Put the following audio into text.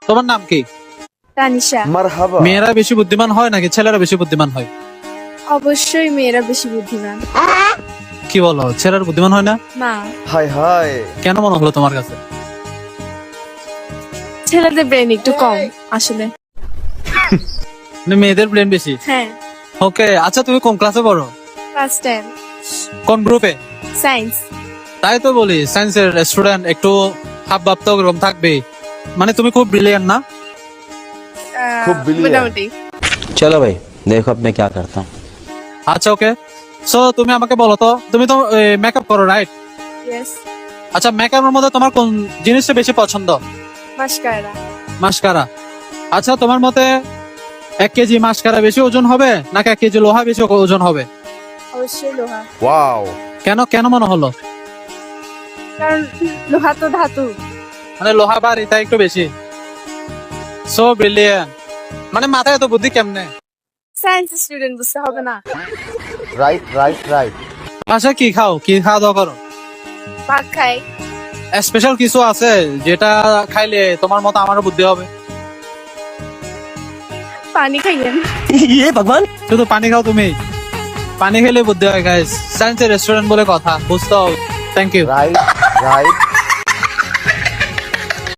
তোমার নাম কি? তানিশা। মারহাবা। মেয়েরা বেশি বুদ্ধিমান হয় নাকি ছেলেরা বেশি বুদ্ধিমান হয়? অবশ্যই মেয়েরা বেশি বুদ্ধিমান। কি বলো, ছেলেরা বুদ্ধিমান হয় না? না, হাই হাই। কেন মনে হলো তোমার কাছে? ছেলেদের ব্রেন একটু কম আসলে। মানে মেয়েদের ব্রেন বেশি? হ্যাঁ, ওকে, আচ্ছা তুমি কোন ক্লাসে পড়ো? ফার্স্ট টাইম কোন গ্রুপে? সায়েন্স। তাই তো বলি, সায়েন্সের স্টুডেন্ট একটু হাব ভাব তো ওরকম থাকবে। মানে তুমি খুব ব্রিলিয়ান্ট না? খুব brilliant। মোটামুটি। चलो भाई देखो अब मैं क्या करता हूँ। আচ্ছা ওকে, সো তুমি আমাকে বলো তো, তুমি তো মেকআপ করো রাইট? ইয়েস। আচ্ছা মেকআপের মধ্যে তোমার কোন জিনিসটা বেশি পছন্দ? মাস্কারা। মাস্কারা। আচ্ছা তোমার মতে 1 কেজি মাস্কারা বেশি ওজন হবে নাকি 1 কেজি লোহা বেশি ওজন হবে? অবশ্যই লোহা, ওয়াও। কেন কেন মনে হলো? কারণ লোহা তো ধাতু। মানে লোহা ভারী তাই একটু বেশি। So brilliant. মানে মাথায় এত বুদ্ধি কেমনে? সায়েন্স স্টুডেন্ট বুঝতে হবে না। Right right right. আচ্ছা কি খাও, কি খাওয়া দাওয়া করো? ভাত খাই। স্পেশাল কিছু আছে যেটা খাইলে তোমার মতো আমারও বুদ্ধি হবে? পানি খাইয়েন। ये भगवान। শুধু পানি খাও তুমি? পানি খেলে বুদ্ধি হয় গাইস, সায়েন্সের রেস্টুরেন্ট বলে কথা, বুঝতে হবে। Thank you. Right right